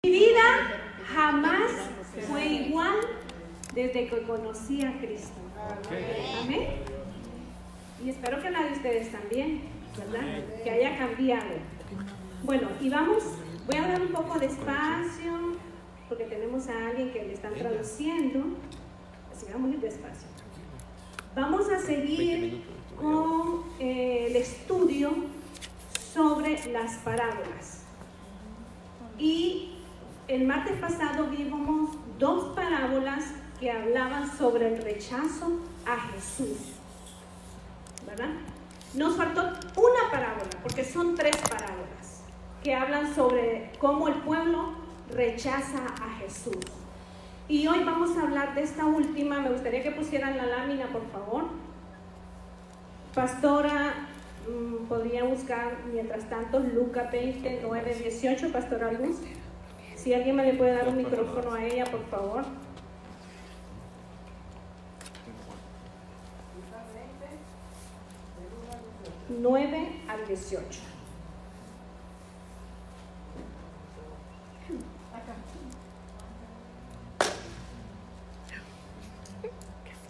Mi vida jamás fue igual desde que conocí a Cristo. Amén. Y espero que la de ustedes también, ¿verdad? Que haya cambiado. Bueno, y voy a hablar un poco despacio, porque tenemos a alguien que le están traduciendo, así que vamos a ir despacio. Vamos a seguir con el estudio sobre las parábolas. Y el martes pasado vimos dos parábolas que hablaban sobre el rechazo a Jesús, ¿verdad? Nos faltó una parábola, porque son tres parábolas que hablan sobre cómo el pueblo rechaza a Jesús. Y hoy vamos a hablar de esta última. Me gustaría que pusieran la lámina, por favor. Pastora, podría buscar mientras tanto Lucas 20, 9, 18, Pastora Luz. Si alguien me le puede dar un micrófono a ella, por favor. 9 al 18.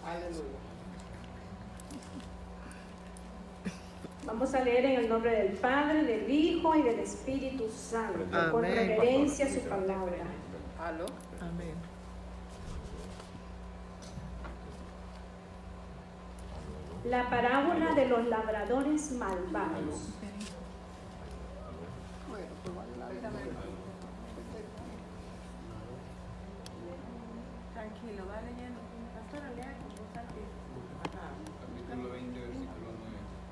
Aleluya. Vamos a leer en el nombre del Padre, del Hijo y del Espíritu Santo. Amén. Con reverencia a su palabra. ¿Aló? Amén. La parábola de los labradores malvados. Bueno, pues vale la vida. Tranquilo, va leyendo. Pastora, lea con voz alta. Capítulo 20, versículo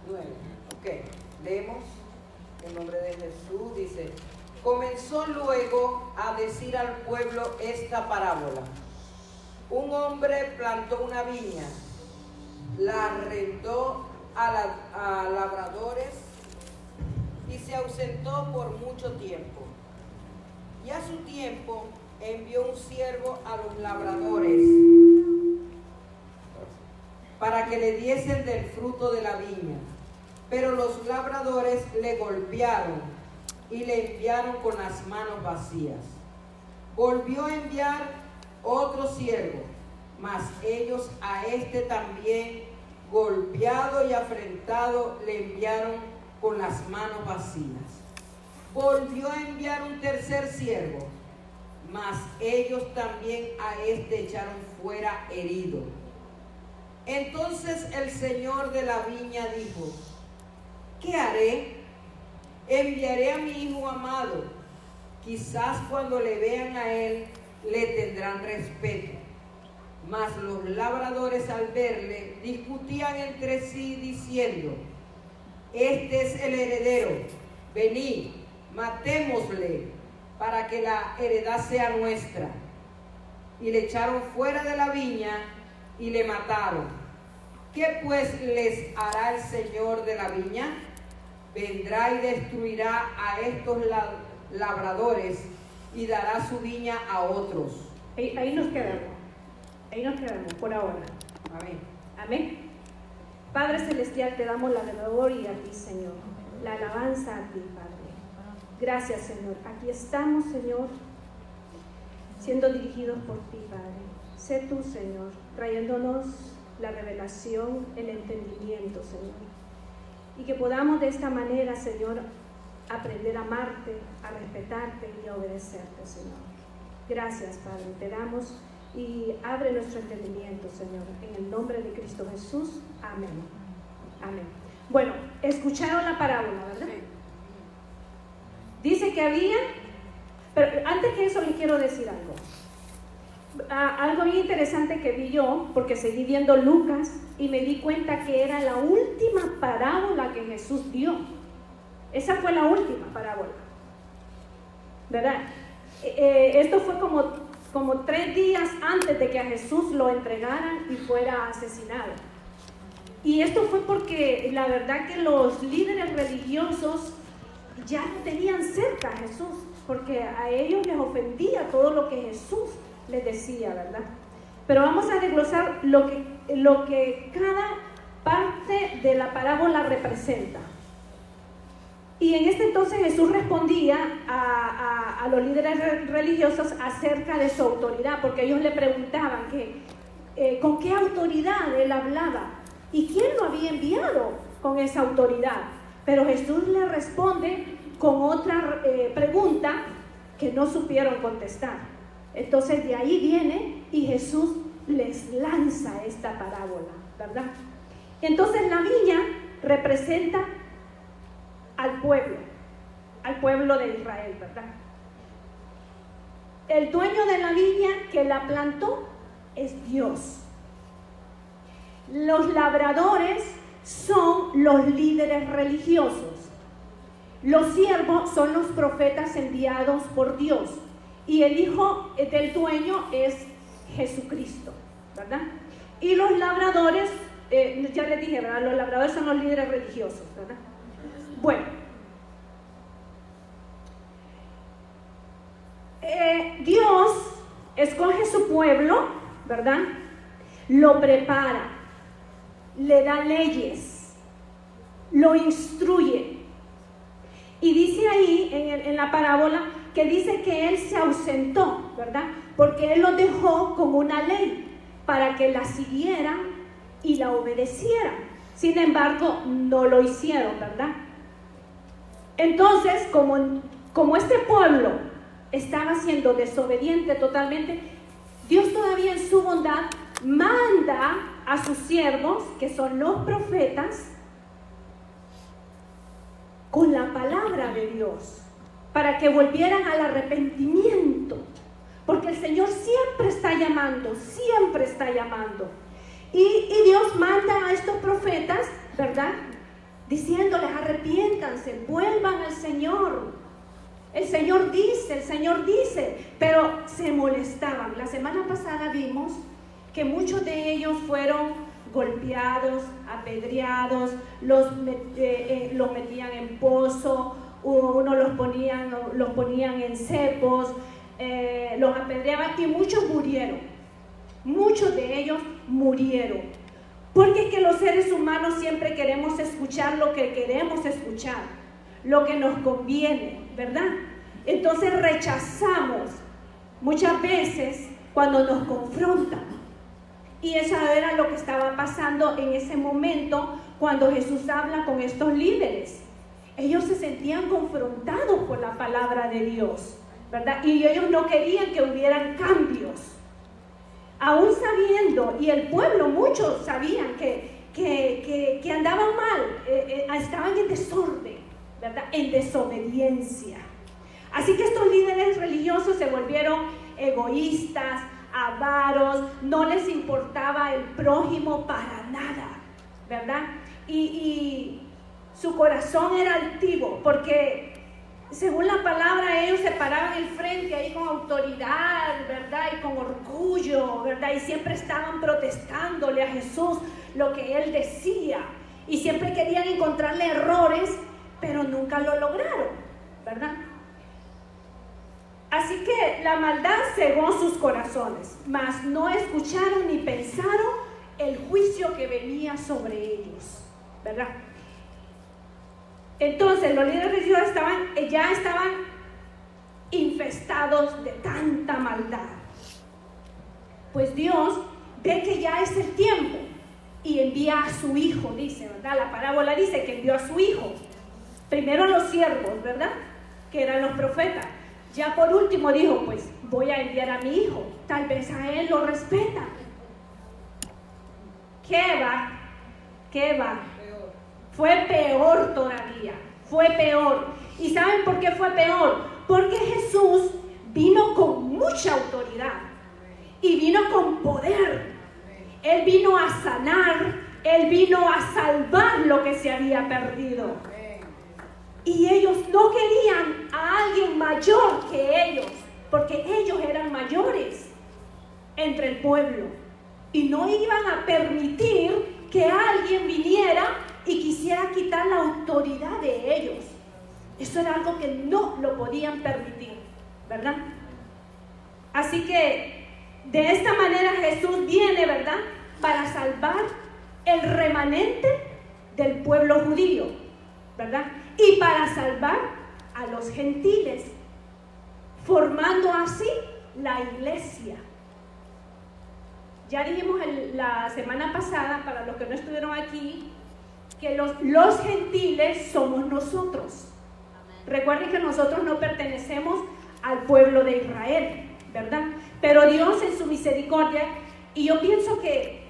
9. 9. Ok, leemos en nombre de Jesús. Dice: comenzó luego a decir al pueblo esta parábola. Un hombre plantó una viña, la arrendó a labradores y se ausentó por mucho tiempo. Y a su tiempo envió un siervo a los labradores para que le diesen del fruto de la viña. Pero los labradores le golpearon y le enviaron con las manos vacías. Volvió a enviar otro siervo, mas ellos a este también, golpeado y afrentado, le enviaron con las manos vacías. Volvió a enviar un tercer siervo, mas ellos también a este echaron fuera herido. Entonces el señor de la viña dijo: ¿qué haré? Enviaré a mi hijo amado. Quizás cuando le vean a él, le tendrán respeto. Mas los labradores al verle discutían entre sí diciendo: este es el heredero, venid, matémosle para que la heredad sea nuestra. Y le echaron fuera de la viña y le mataron. ¿Qué pues les hará el señor de la viña? Vendrá y destruirá a estos labradores y dará su viña a otros. Ahí nos quedamos. Ahí nos quedamos por ahora. Amén. Amén. Padre Celestial, te damos la gloria a ti, Señor. La alabanza a ti, Padre. Gracias, Señor. Aquí estamos, Señor, siendo dirigidos por ti, Padre. Sé tú, Señor, trayéndonos la revelación, el entendimiento, Señor. Y que podamos de esta manera, Señor, aprender a amarte, a respetarte y a obedecerte, Señor. Gracias, Padre. Te damos y abre nuestro entendimiento, Señor. En el nombre de Cristo Jesús. Amén. Amén. Bueno, escucharon la parábola, ¿verdad? Dice que había, pero antes que eso les quiero decir algo. Algo bien interesante que vi yo, porque seguí viendo Lucas y me di cuenta que era la última parábola que Jesús dio. Esa fue la última parábola, ¿verdad? Esto fue como 3 días antes de que a Jesús lo entregaran y fuera asesinado. Y esto fue porque la verdad que los líderes religiosos ya no tenían cerca a Jesús, porque a ellos les ofendía todo lo que Jesús les decía, ¿verdad? Pero vamos a desglosar lo que cada parte de la parábola representa. Y en este entonces Jesús respondía a los líderes religiosos acerca de su autoridad, porque ellos le preguntaban con qué autoridad él hablaba y quién lo había enviado con esa autoridad. Pero Jesús le responde con otra pregunta que no supieron contestar. Entonces de ahí viene y Jesús les lanza esta parábola, ¿verdad? Entonces la viña representa al pueblo de Israel, ¿verdad? El dueño de la viña que la plantó es Dios. Los labradores son los líderes religiosos. Los siervos son los profetas enviados por Dios. Y el hijo del dueño es Jesucristo, ¿verdad? Y los labradores, ya les dije, ¿verdad? Los labradores son los líderes religiosos, ¿verdad? Bueno, Dios escoge su pueblo, ¿verdad? Lo prepara, le da leyes, lo instruye. Y dice ahí en la parábola que dice que él se ausentó, ¿verdad? Porque él los dejó con una ley para que la siguieran y la obedecieran. Sin embargo, no lo hicieron, ¿verdad? Entonces, como este pueblo estaba siendo desobediente totalmente, Dios todavía en su bondad manda a sus siervos, que son los profetas, con la palabra de Dios, para que volvieran al arrepentimiento, porque el Señor siempre está llamando, siempre está llamando. Y Dios manda a estos profetas, ¿verdad?, diciéndoles: arrepiéntanse, vuelvan al Señor. El Señor dice, pero se molestaban. La semana pasada vimos que muchos de ellos fueron golpeados, apedreados, los metían en pozo, unos los ponían en cepos, los apedreaban y muchos murieron. Muchos de ellos murieron. Porque es que los seres humanos siempre queremos escuchar lo que queremos escuchar, lo que nos conviene, ¿verdad? Entonces rechazamos muchas veces cuando nos confrontan. Y eso era lo que estaba pasando en ese momento cuando Jesús habla con estos líderes. Ellos se sentían confrontados por la palabra de Dios, ¿verdad? Y ellos no querían que hubieran cambios. Aún sabiendo, y el pueblo, muchos sabían que andaban mal, estaban en desorden, ¿verdad? En desobediencia. Así que estos líderes religiosos se volvieron egoístas, avaros, no les importaba el prójimo para nada, ¿verdad? Y su corazón era altivo, porque según la palabra ellos se paraban al frente ahí con autoridad, ¿verdad? Y con orgullo, ¿verdad? Y siempre estaban protestándole a Jesús lo que él decía, y siempre querían encontrarle errores, pero nunca lo lograron, ¿verdad? Así que la maldad cegó sus corazones, mas no escucharon ni pensaron el juicio que venía sobre ellos, ¿verdad? Entonces los líderes religiosos ya estaban infestados de tanta maldad. Pues Dios ve que ya es el tiempo y envía a su hijo, dice, ¿verdad? La parábola dice que envió a su hijo. Primero a los siervos, ¿verdad?, que eran los profetas. Ya por último dijo: pues voy a enviar a mi hijo, tal vez a él lo respeta. ¿Qué va? Fue peor todavía, fue peor. ¿Y saben por qué fue peor? Porque Jesús vino con mucha autoridad y vino con poder. Él vino a sanar, Él vino a salvar lo que se había perdido. Y ellos no querían a alguien mayor que ellos, porque ellos eran mayores entre el pueblo. Y no iban a permitir que alguien viniera y quisiera quitar la autoridad de ellos. Eso era algo que no lo podían permitir, ¿verdad? Así que de esta manera Jesús viene, ¿verdad?, para salvar el remanente del pueblo judío, ¿verdad? y para salvar a los gentiles, formando así la iglesia. Ya dijimos la semana pasada, para los que no estuvieron aquí, que los gentiles somos nosotros. Recuerden que nosotros no pertenecemos al pueblo de Israel, ¿verdad? Pero Dios en su misericordia, y yo pienso que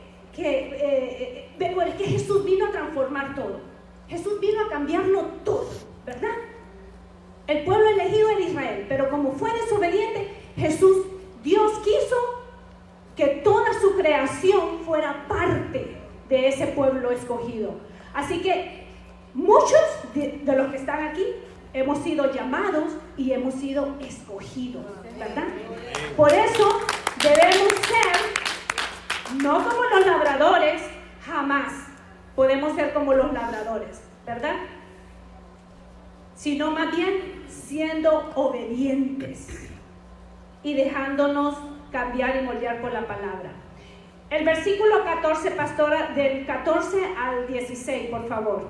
Jesús vino a transformar todo. Jesús vino a cambiarlo todo, ¿verdad? El pueblo elegido era Israel, pero como fue desobediente, Dios quiso que toda su creación fuera parte de ese pueblo escogido. Así que muchos de los que están aquí hemos sido llamados y hemos sido escogidos, ¿verdad? Por eso debemos ser, no como los labradores, jamás podemos ser como los labradores, ¿verdad? Sino más bien siendo obedientes y dejándonos cambiar y moldear por la palabra. El versículo 14, pastora, del 14 al 16, por favor.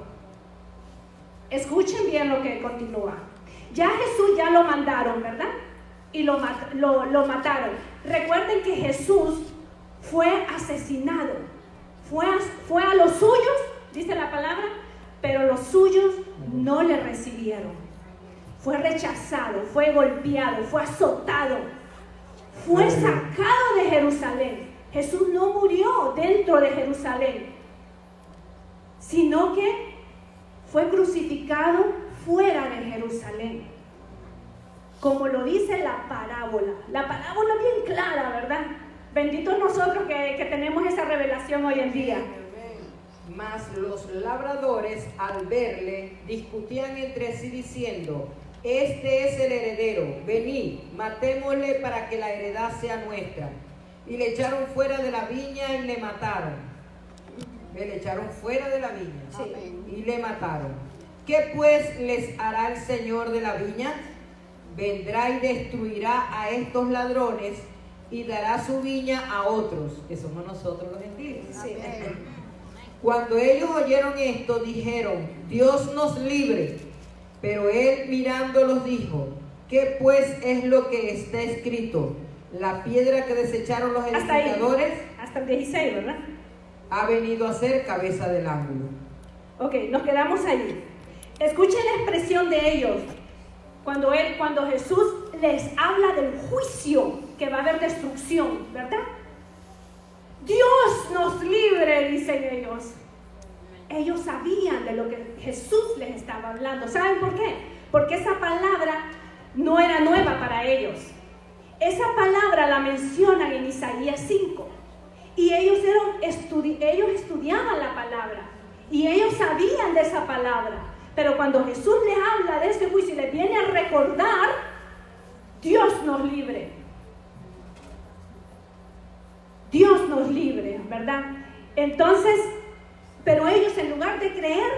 Escuchen bien lo que continúa. Ya Jesús ya lo mandaron, ¿verdad? Y lo mataron. Recuerden que Jesús fue asesinado. Fue a los suyos, dice la palabra, pero los suyos no le recibieron. Fue rechazado, fue golpeado, fue azotado, fue sacado de Jerusalén. Jesús no murió dentro de Jerusalén, sino que fue crucificado fuera de Jerusalén, como lo dice la parábola. La parábola es bien clara, ¿verdad? Benditos nosotros que tenemos esa revelación hoy en día. Mas los labradores, al verle, discutían entre sí diciendo: este es el heredero, venid, matémosle para que la heredad sea nuestra. Y le echaron fuera de la viña y le mataron. Le echaron fuera de la viña, sí, y le mataron. ¿Qué pues les hará el Señor de la viña? Vendrá y destruirá a estos ladrones y dará su viña a otros, que somos nosotros los gentiles. Sí. Cuando ellos oyeron esto, dijeron: Dios nos libre. Pero él mirándolos dijo: ¿qué pues es lo que está escrito? La piedra que desecharon los edificadores, hasta el 16, ¿verdad? Ha venido a ser cabeza del ángulo. Ok, nos quedamos allí. Escuchen la expresión de ellos cuando Jesús les habla del juicio, que va a haber destrucción, ¿verdad? Dios nos libre, dicen ellos. Ellos sabían de lo que Jesús les estaba hablando. ¿Saben por qué? Porque esa palabra no era nueva para ellos. Esa palabra la mencionan en Isaías 5. Y ellos estudiaban la palabra. Y ellos sabían de esa palabra. Pero cuando Jesús les habla de ese juicio y les viene a recordar, Dios nos libre. Dios nos libre, ¿verdad? Entonces, pero ellos, en lugar de creer,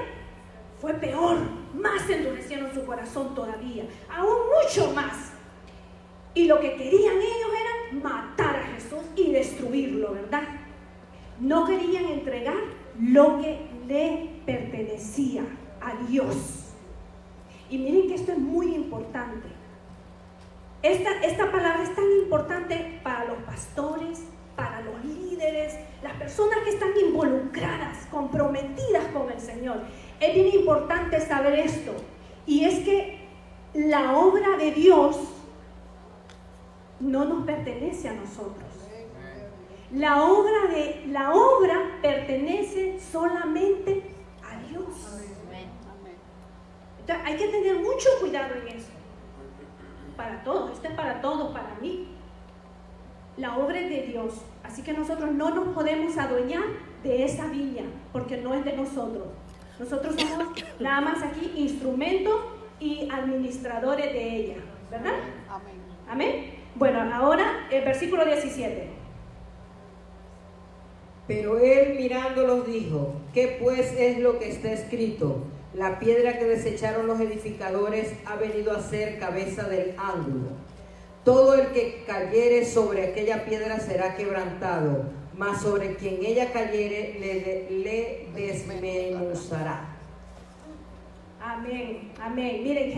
fue peor. Más endurecieron su corazón todavía. Aún mucho más. Y lo que querían ellos era matar a Jesús y destruirlo, ¿verdad? No querían entregar lo que le pertenecía a Dios. Y miren que esto es muy importante. Esta palabra es tan importante para los pastores, para los líderes, las personas que están involucradas, comprometidas con el Señor. Es bien importante saber esto. Y es que la obra de Dios no nos pertenece a nosotros. La obra pertenece solamente a Dios. Entonces, hay que tener mucho cuidado en eso. Para todos, esto es para todos, para mí. La obra es de Dios. Así que nosotros no nos podemos adueñar de esa viña, porque no es de nosotros. Nosotros somos nada más aquí instrumentos y administradores de ella, ¿verdad? Amén. Amén. Bueno, ahora el versículo 17. Pero él mirándolos dijo: ¿qué pues es lo que está escrito? La piedra que desecharon los edificadores ha venido a ser cabeza del ángulo. Todo el que cayere sobre aquella piedra será quebrantado, mas sobre quien ella cayere le desmenuzará. Amén, amén. Miren,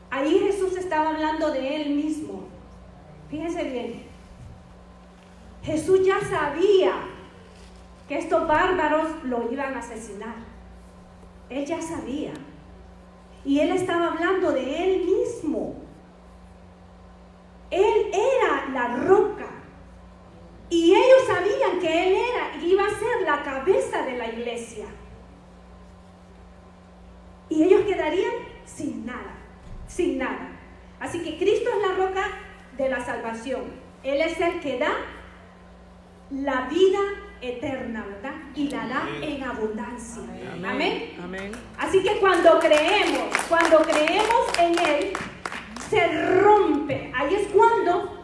ahí Jesús estaba hablando de Él mismo. Fíjense bien. Jesús ya sabía que estos bárbaros lo iban a asesinar. Él ya sabía. Y Él estaba hablando de Él mismo. Él era la roca. Y ellos sabían que Él iba a ser la cabeza de la iglesia. Y ellos quedarían sin nada, sin nada. Así que Cristo es la roca de la salvación. Él es el que da la vida eterna, ¿verdad? Y la da en abundancia. Amén. Amén. Así que cuando creemos en Él, se rompe. Ahí es cuando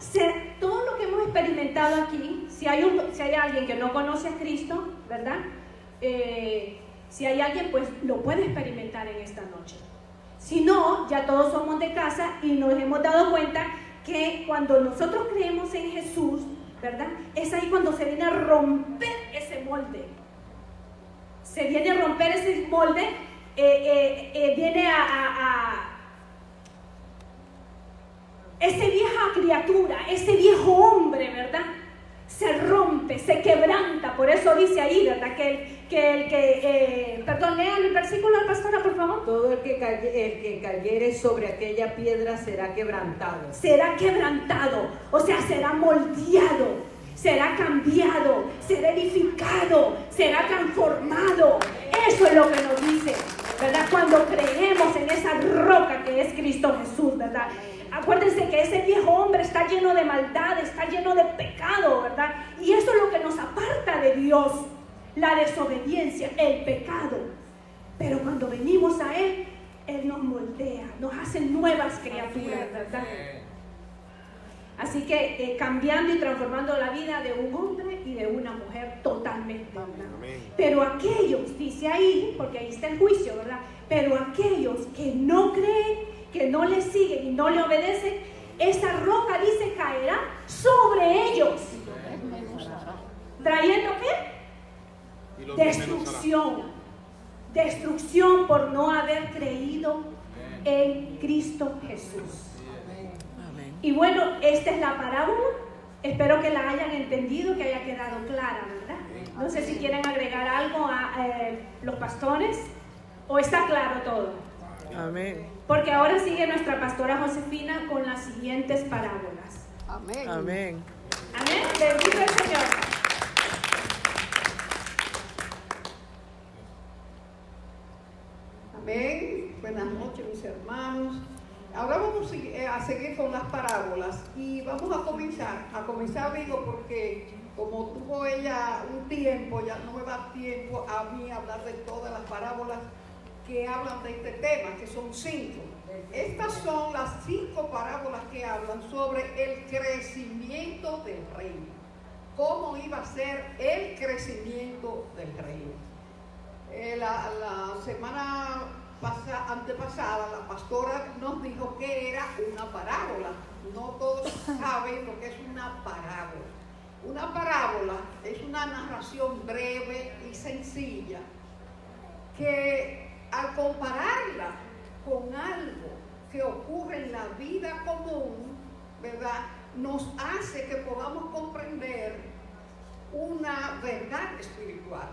todo lo que hemos experimentado aquí, si hay alguien que no conoce a Cristo, ¿verdad? Si hay alguien, pues lo puede experimentar en esta noche. Si no, ya todos somos de casa y nos hemos dado cuenta que cuando nosotros creemos en Jesús, ¿verdad? Es ahí cuando se viene a romper ese molde. Se viene a romper ese molde, viene esa vieja criatura, ese viejo hombre, ¿verdad? Se rompe, se quebranta. Por eso dice ahí, ¿verdad? Perdón, lean el versículo, pastora, por favor. Todo el que cayere sobre aquella piedra será quebrantado. Será quebrantado, o sea, será moldeado, será cambiado, será edificado, será transformado. Eso es lo que nos dice, ¿verdad? Cuando creemos en esa roca que es Cristo Jesús, ¿verdad? Acuérdense que ese viejo hombre está lleno de maldad, está lleno de pecado, ¿verdad? Y eso es lo que nos aparta de Dios, la desobediencia, el pecado. Pero cuando venimos a Él, Él nos moldea, nos hace nuevas criaturas, ¿verdad? Así que cambiando y transformando la vida de un hombre y de una mujer totalmente, ¿verdad? Pero aquellos, dice ahí, porque ahí está el juicio, ¿verdad? Pero aquellos que no creen, que no le siguen y no le obedecen, esa roca, dice, caerá sobre ellos, trayendo ¿qué? Destrucción por no haber creído en Cristo Jesús. Y bueno, esta es la parábola. Espero que la hayan entendido, que haya quedado clara, ¿verdad? No sé si quieren agregar algo a los pastores, o está claro todo. Amén. Porque ahora sigue nuestra pastora Josefina con las siguientes parábolas. Amén. Amén. Amén. Bendito el Señor. Amén. Buenas noches, mis hermanos. Ahora vamos a seguir con las parábolas y vamos a comenzar digo, porque como tuvo ella un tiempo, ya no me da tiempo a mí hablar de todas las parábolas que hablan de este tema, que son 5. Estas son las 5 parábolas que hablan sobre el crecimiento del reino. ¿Cómo iba a ser el crecimiento del reino? La semana antepasada, la pastora nos dijo que era una parábola. No todos saben lo que es una parábola. Una parábola es una narración breve y sencilla que al compararla con algo que ocurre en la vida común, ¿verdad?, nos hace que podamos comprender una verdad espiritual.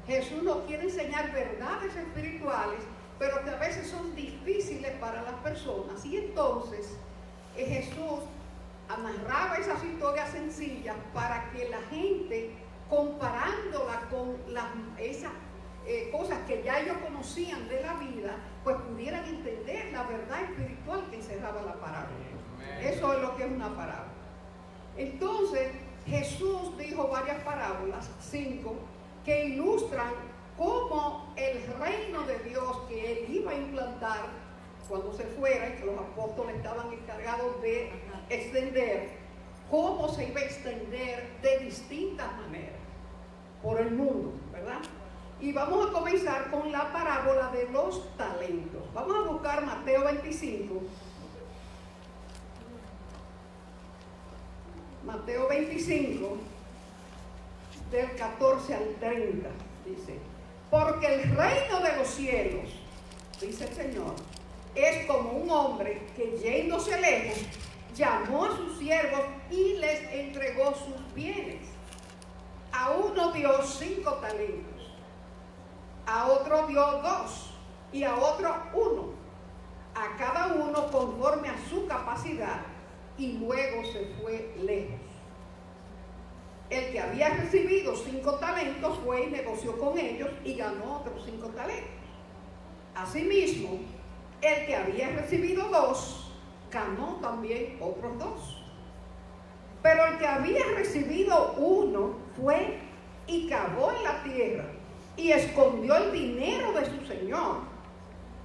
Jesús nos quiere enseñar verdades espirituales, pero que a veces son difíciles para las personas. Y entonces Jesús narraba esas historias sencillas para que la gente, comparándola con esas cosas que ya ellos conocían de la vida, pues pudieran entender la verdad espiritual que encerraba la parábola. Eso es lo que es una parábola. Entonces Jesús dijo varias parábolas, 5, que ilustran cómo el reino de Dios que Él iba a implantar cuando se fuera, y que los apóstoles estaban encargados de extender, cómo se iba a extender de distintas maneras por el mundo, ¿verdad? Y vamos a comenzar con la parábola de los talentos. Vamos a buscar Mateo 25. Mateo 25, del 14 al 30, dice: porque el reino de los cielos, dice el Señor, es como un hombre que yéndose lejos, llamó a sus siervos y les entregó sus bienes. A uno dio 5 talentos, a otro dio 2 y a otro 1, a cada uno conforme a su capacidad, y luego se fue lejos. El que había recibido 5 talentos fue y negoció con ellos y ganó otros 5 talentos. Asimismo, el que había recibido 2 ganó también otros 2. Pero el que había recibido 1 fue y cavó en la tierra y escondió el dinero de su señor.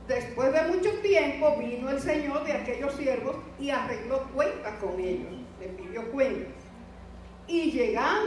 Después de mucho tiempo vino el señor de aquellos siervos y arregló cuentas con ellos, le pidió cuentas. Y llegando